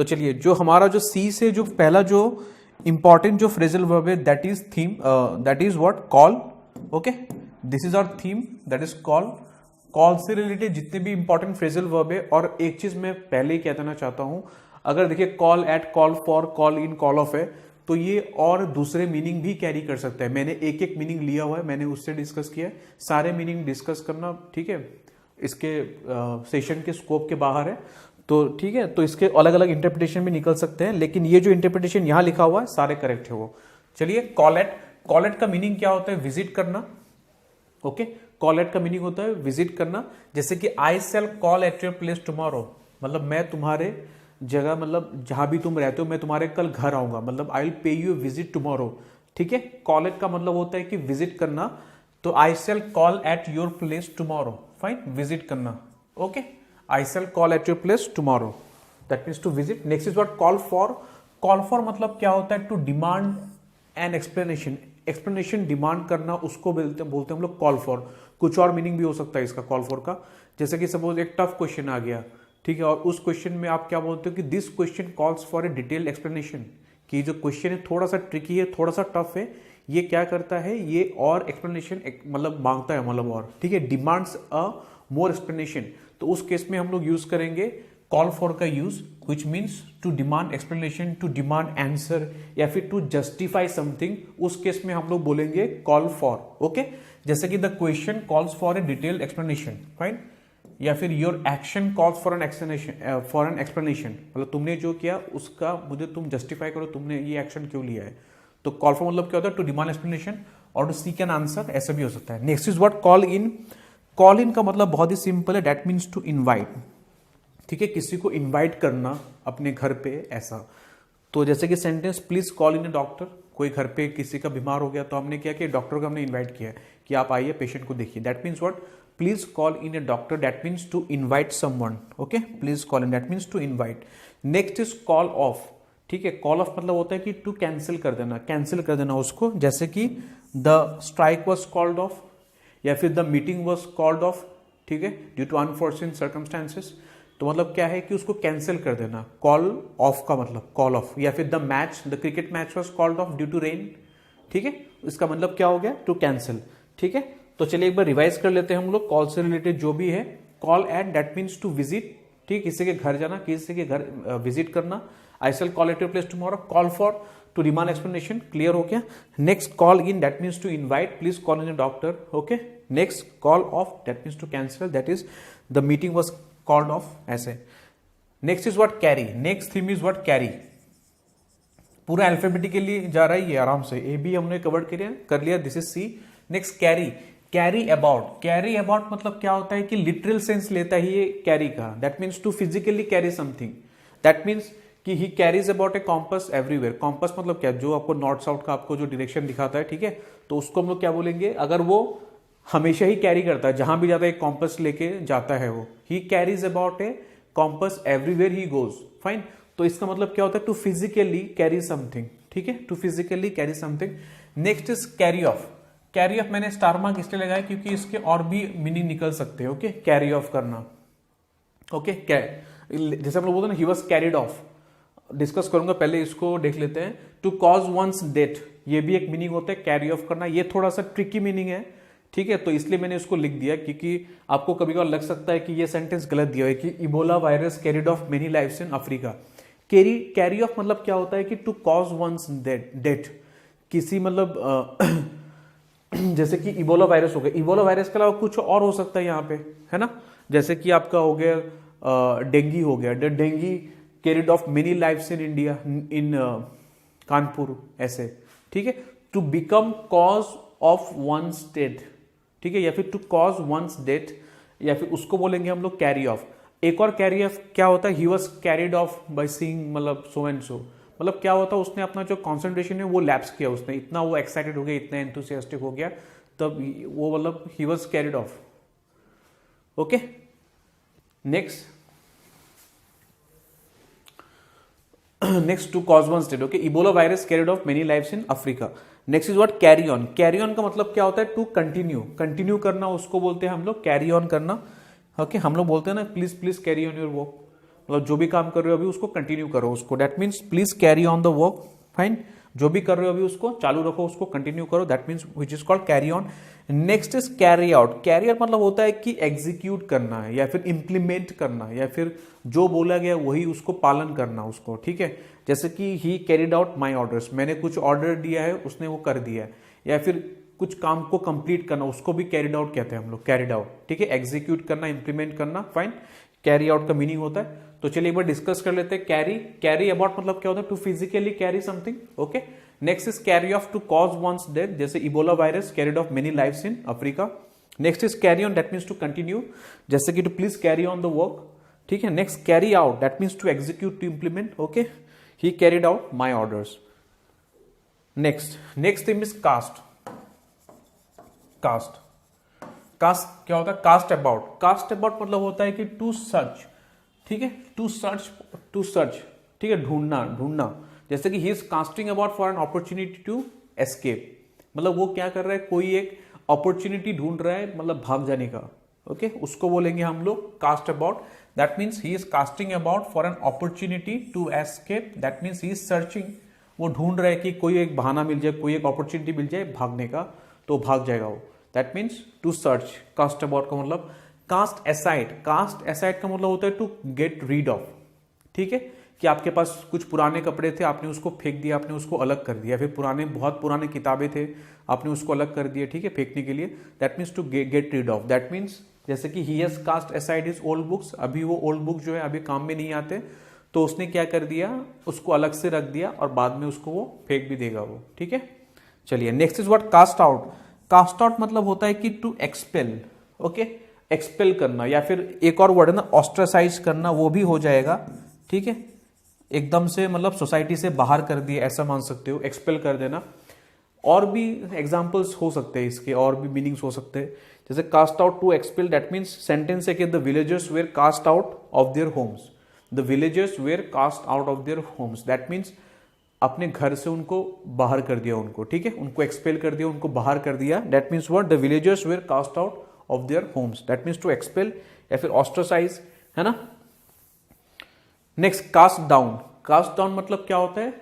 तो चलिए, जो हमारा जो सी से जो पहला जो इंपॉर्टेंट जो फ्रेजल वर्ब है that is theme, that is what, call. Okay, this is our theme, that is call. Call से रिलेटेड जितने भी इंपॉर्टेंट फ्रेजल वर्ब है, और एक चीज मैं पहले ही कह देना चाहता हूं, अगर देखिए call at, call for, call in, call of है, तो ये और दूसरे मीनिंग भी कैरी कर सकता है। मैंने एक एक मीनिंग लिया हुआ है, मैंने उससे डिस्कस किया है। सारे मीनिंग डिस्कस करना, ठीक है, इसके सेशन के स्कोप के बाहर है, तो ठीक है, तो इसके अलग अलग इंटरप्रिटेशन भी निकल सकते हैं, लेकिन ये जो इंटरप्रिटेशन यहां लिखा हुआ है सारे करेक्ट है वो। चलिए, कॉल एट, कॉल एट का मीनिंग क्या होता है, विजिट करना। ओके, कॉल एट का मीनिंग होता है विजिट करना। जैसे कि I shall call at your place tomorrow, मतलब मैं तुम्हारे जगह, मतलब जहां भी तुम रहते हो, मैं तुम्हारे कल घर आऊंगा, मतलब I will pay you visit tomorrow. ठीक है, कॉल एट का मतलब होता है कि विजिट करना, तो I shall call at your place tomorrow, fine, visit करना। Okay, I shall call at your place tomorrow, that means to visit. Next is what, call for. Call for मतलब क्या होता है, to demand an explanation, explanation demand करना, उसको बोलते हैं हम लोग कॉल फॉर। कुछ और मीनिंग भी हो सकता है इसका कॉल फॉर का, जैसे कि सपोज एक टफ क्वेश्चन आ गया, ठीक है, और उस क्वेश्चन में आप क्या बोलते हो कि this question calls for a detailed explanation, कि जो क्वेश्चन है थोड़ा सा ट्रिकी है, थोड़ा सा टफ है, ये क्या करता है, ये और एक्सप्लेनेशन मतलब मांगता है, मतलब और, ठीक है, डिमांड्स अ मोर एक्सप्लेनेशन। तो उस केस में हम लोग यूज करेंगे कॉल फॉर का use, which means to demand explanation, to demand answer, या फिर टू जस्टिफाई समथिंग, उस केस में हम लोग बोलेंगे कॉल फॉर। ओके, जैसे कि the question calls for a detailed explanation, fine, या फिर your action calls for an explanation, for an explanation, मतलब तुमने जो किया उसका मुझे तुम जस्टिफाई करो, तुमने ये एक्शन क्यों लिया है। तो कॉल फॉर मतलब क्या होता है, टू डिमांड एक्सप्लेनेशन और टू सीक एन आंसर, ऐसा भी हो सकता है। Next is what, call in. Call in का मतलब बहुत ही सिंपल है, दैट मीन्स टू इनवाइट। ठीक है, किसी को इनवाइट करना अपने घर पे, ऐसा। तो जैसे कि sentence, please call in a doctor, कोई घर पे किसी का बीमार हो गया, तो हमने क्या किया, डॉक्टर को हमने इन्वाइट किया कि आप आइए, पेशेंट को देखिए, that means what, please call in a doctor, that means to invite someone. Okay, please call in, that means to invite. Next is call off. ठीक है, कॉल ऑफ मतलब होता है कि टू कैंसिल कर देना, कैंसिल कर देना उसको, जैसे कि the strike was called of, या फिर the meeting was called of, ठीक है, ड्यू टू अनफॉर्चुनेट सर्कमस्टांसेस। तो मतलब क्या है कि उसको कैंसिल कर देना, कॉल ऑफ का मतलब कॉल ऑफ। या फिर the match, the cricket match was called off due to rain, ठीक है, इसका मतलब क्या हो गया, टू कैंसिल। ठीक है, तो चलिए एक बार रिवाइज कर लेते हैं हम लोग, कॉल से रिलेटेड जो भी है। Call at, that means to visit, ठीक, किसी के घर जाना, किसी के घर विजिट करना। I shall call at your place tomorrow, call for, to demand explanation, clear हो गया। Next, call in, that means to invite, please call in a doctor. Okay, next, call off, that means to cancel, that is the meeting was called off, ऐसे। Next is what, carry. Next theme is what, carry. पूरा alphabetically जा रहा है ये आराम से, A B हमने cover कर लिया, this is C. Next, carry. Carry about. Carry about मतलब क्या होता है कि लिटरल सेंस लेता है ये कैरी का, that means to physically carry something, that means कि he carries about a compass everywhere. Compass मतलब क्या, जो आपको नॉर्थ साउथ का आपको जो डायरेक्शन दिखाता है, ठीक है, तो उसको हम लोग क्या बोलेंगे, अगर वो हमेशा ही कैरी करता है, जहां भी जाता है एक कॉम्पस लेके जाता है वो, ही carries about a compass everywhere he goes, fine. तो इसका मतलब क्या होता है, टू फिजिकली कैरी समथिंग, ठीक है, to physically carry something. Next is carry off. Carry off मैंने स्टार मार्क इसलिए लगाया क्योंकि इसके और भी मीनिंग निकल सकते हैं। ओके, कैरी ऑफ करना। ओके, जैसे हम लोग बोलते हैं ना, ही वॉज कैरिड ऑफ, डिस्कस करूंगा, पहले इसको देख लेते हैं। टू कॉज वंस डेथ, ये भी एक मीनिंग होता है, कैरी ऑफ करना, ये थोड़ा सा ट्रिकी मीनिंग है, ठीक है, तो इसलिए मैंने इसको लिख दिया, क्योंकि आपको कभी कभार लग सकता है कि ये सेंटेंस गलत दिया है कि Ebola virus carried off many lives in Africa. Carry off मतलब क्या होता है कि टू कॉज वंस डेथ, किसी मतलब जैसे कि इबोला वायरस हो गया, इबोला वायरस के अलावा कुछ और हो सकता है यहाँ पे, है ना, जैसे कि आपका हो गया डेंगी हो गया, dengue carried off many lives in India, in Kanpur, ऐसे, ठीक है। To become cause of one's death, ठीक है, या फिर टू कॉज वंस डेथ, या फिर उसको बोलेंगे हम लोग कैरी ऑफ। एक और कैरी ऑफ क्या होता है, ही was carried of by seeing, मतलब सो एंड सो, मतलब क्या होता है, उसने अपना जो कॉन्सेंट्रेशन है वो लैप्स किया, उसने इतना वो एक्साइटेड हो गया, इतना एंथुसियास्टिक हो गया, तब वो मतलब he was carried off. Okay, next to cause one's death. Okay, Ebola virus carried off many lives in Africa. Next is what, carry on. Carry on का मतलब क्या होता है, टू कंटिन्यू, कंटिन्यू करना, उसको बोलते हैं हम लोग कैरी ऑन करना। ओके, हम लोग बोलते हैं ना, please please carry on your work, मतलब जो भी काम कर रहे हो अभी उसको कंटिन्यू करो उसको, that means please carry on the work, fine, जो भी कर रहे हो अभी उसको चालू रखो, उसको कंटिन्यू करो, that means which is called carry on. Next is carry out. Carry out मतलब होता है कि एग्जीक्यूट करना है या फिर इंप्लीमेंट करना है या फिर जो बोला गया वही उसको पालन करना उसको, ठीक है। जैसे कि ही कैरिड आउट माई ऑर्डर्स, मैंने कुछ ऑर्डर दिया है उसने वो कर दिया है, या फिर कुछ काम को कंप्लीट करना उसको भी कैरिड आउट कहते हैं हम लोग, कैरिड आउट, ठीक है। एग्जीक्यूट करना, इंप्लीमेंट करना, फाइन, कैरी आउट का मीनिंग होता है। तो चलिए एक बार डिस्कस कर लेते हैं। कैरी, कैरी अबाउट मतलब क्या होता है, to physically carry something, okay. Next is carry off, to cause one's death, जैसे Ebola virus carried off many lives in Africa. Next is carry on, that means to continue, जैसे कि to please carry on the work, ठीक है। Next carry out, that means to execute, to implement, okay. He carried out my orders. Next thing is cast. Cast, cast क्या होता है, cast about. Cast about मतलब होता है कि to search, ठीक है, टू सर्च, ठीक है, ढूंढना, ढूंढना। जैसे कि he is casting about for an opportunity to escape, मतलब वो क्या कर रहा है, कोई एक अपॉर्चुनिटी ढूंढ रहा है, मतलब भाग जाने का, ओके, उसको बोलेंगे हम लोग cast about. That means he is casting about for an opportunity to escape, that means he is searching, वो ढूंढ रहा है कि कोई एक बहाना मिल जाए, कोई एक अपॉर्चुनिटी मिल जाए भागने का, तो भाग जाएगा वो। That means to search. Cast about का मतलब कास्ट एसाइड। कास्ट एसाइड का मतलब होता है टू गेट रीड ऑफ, ठीक है, कि आपके पास कुछ पुराने कपड़े थे, आपने उसको फेंक दिया, आपने उसको अलग कर दिया, फिर बहुत पुराने किताबें थे, आपने उसको अलग कर दिया, ठीक है, फेंकने के लिए। That means to get rid of. That means जैसे कि he has cast aside his old books, अभी वो ओल्ड बुक जो है अभी काम में नहीं आते, तो उसने क्या कर दिया, उसको अलग से रख दिया और बाद में उसको वो फेंक भी देगा वो, ठीक है। चलिए next is what, cast out. Cast out मतलब होता है कि टू एक्सपेल, ओके, एक्सपेल करना, या फिर एक और वर्ड है ना ऑस्ट्रासाइज करना, वो भी हो जाएगा, ठीक है, एकदम से मतलब सोसाइटी से बाहर कर दिए ऐसा मान सकते हो, एक्सपेल कर देना। और भी एग्जांपल्स हो सकते हैं इसके, और भी मीनिंग्स हो सकते हैं, जैसे cast out, to expel, that means sentence है कि the villagers were cast out of their homes, the villagers were cast out of their homes, that means अपने घर से उनको बाहर कर दिया उनको, ठीक है, उनको एक्सपेल कर दिया, उनको बाहर कर दिया। That means what, the villagers were cast out of their homes, that means to expel या फिर ऑस्ट्रासाइज, है ना। Next cast down. Cast down मतलब क्या होता है,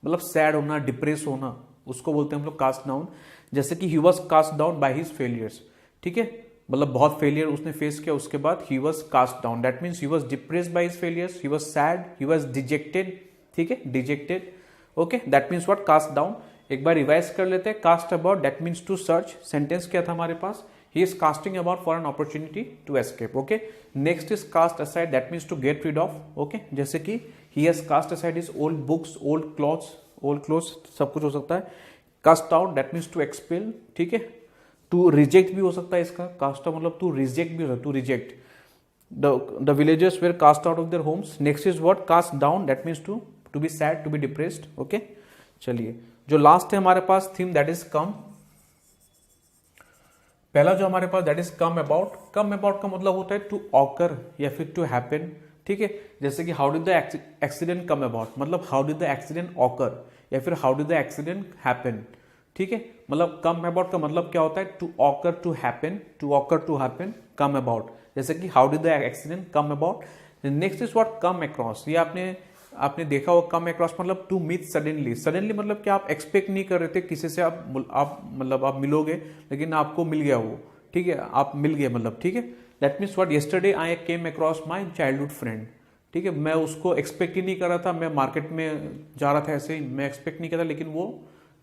मतलब सैड होना, डिप्रेस होना, उसको बोलते हैं हम लोग कास्ट डाउन। जैसे कि he was cast down by his failures, ठीक है, मतलब बहुत फेलियर उसने फेस किया, उसके बाद he was cast down, that means he was depressed by his failures, he was sad, he was dejected, ठीक है, dejected, okay. That means what, cast down. एक बार रिवाइज कर लेते हैं। Cast about, that means to search, sentence क्या था हमारे पास, he is casting about for an opportunity to escape, okay. Next is cast aside, that means to get rid of, okay, जैसे कि he has cast aside his old books, old clothes सब कुछ हो सकता है। cast out, that means to expel, ठीक है, to reject भी हो सकता है इसका, cast out मतलब to reject भी हो सकता है, to reject, the villagers were cast out of their homes. Next is what, cast down, that means to be sad, to be depressed, okay. चलिए जो लास्ट है हमारे पास थीम, that is come। पहला जो हमारे पास that is come about. Come about का मतलब होता है टू ऑकर या फिर टू हैपन, ठीक है, जैसे कि how did the accident come about, मतलब how did the accident occur या फिर how did the accident happen, ठीक है। मतलब कम अबाउट का मतलब क्या होता है, to occur to happen, to occur to happen, come about, जैसे कि how did the accident come about. Next is what, come across. ये आपने देखा हो, कम अक्रॉस मतलब टू मीट सडनली। सडनली मतलब कि आप एक्सपेक्ट नहीं कर रहे थे किसी से, आप मतलब आप मिलोगे लेकिन आपको मिल गया वो, ठीक है, आप मिल गए मतलब, ठीक है। That means what, yesterday I came across my childhood friend, ठीक है, मैं उसको एक्सपेक्ट ही नहीं कर रहा था, मैं मार्केट में जा रहा था ऐसे ही, मैं एक्सपेक्ट नहीं कर रहा, लेकिन वो,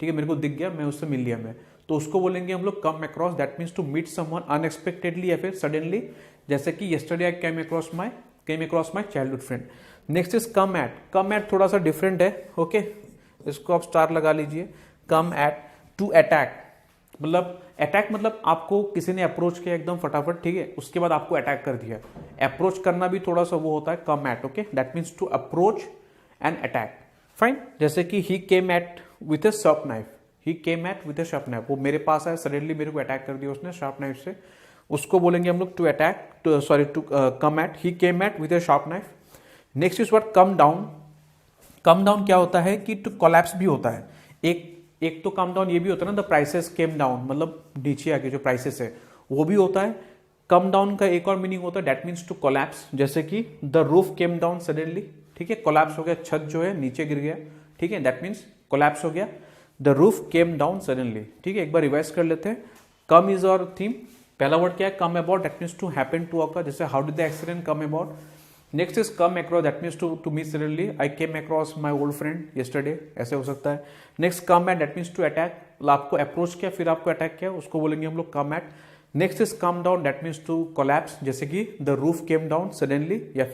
ठीक है, मेरे को दिख गया, मैं उससे मिल लिया मैं, तो उसको बोलेंगे हम लोग come across. That means to meet someone unexpectedly या फिर सडनली, जैसे कि yesterday I came across my childhood friend. Next is come at. Come at थोड़ा सा डिफरेंट है, ओके, इसको आप स्टार लगा लीजिए। कम एट, टू अटैक, मतलब अटैक मतलब आपको किसी ने अप्रोच किया एकदम फटाफट, ठीक है, उसके बाद आपको अटैक कर दिया। अप्रोच करना भी थोड़ा सा वो होता है come at, okay, that means to approach and attack, fine. जैसे कि he came at with a sharp knife, he came at with a sharp knife, वो मेरे पास आया, सडनली मेरे को अटैक कर दिया उसने शार्प नाइफ से, उसको बोलेंगे हम लोग to attack, to come at, he came at with a sharp knife. Next is what, come down. Come down क्या होता है कि टू कोलैप्स भी होता है, एक तो कम डाउन ये भी होता है ना, द प्राइसेस केम डाउन, मतलब नीचे आके जो प्राइसेस है वो भी होता है, कम डाउन का एक और मीनिंग होता है, दैट मीन्स टू कोलैप्स, जैसे कि the roof came down suddenly, ठीक है, कोलैप्स हो गया, छत जो है नीचे गिर गया, ठीक है, दैट मीन्स कोलैप्स हो गया। The roof came down suddenly, ठीक है, एक बार रिवाइज कर लेते हैं। कम इज और थीम, पहला वर्ड क्या है, come about, that means to happen to occur, जैसे how did the accident come about. Next is come across, that means to meet suddenly, I came across my old friend yesterday, ऐसे हो सकता है। नेक्स्ट come at, that means to attack, आपको approach किया फिर आपको अटैक किया, उसको बोलेंगे हम लोग come at. Next is come down, that means to collapse, जैसे कि the roof came down suddenly, या फिर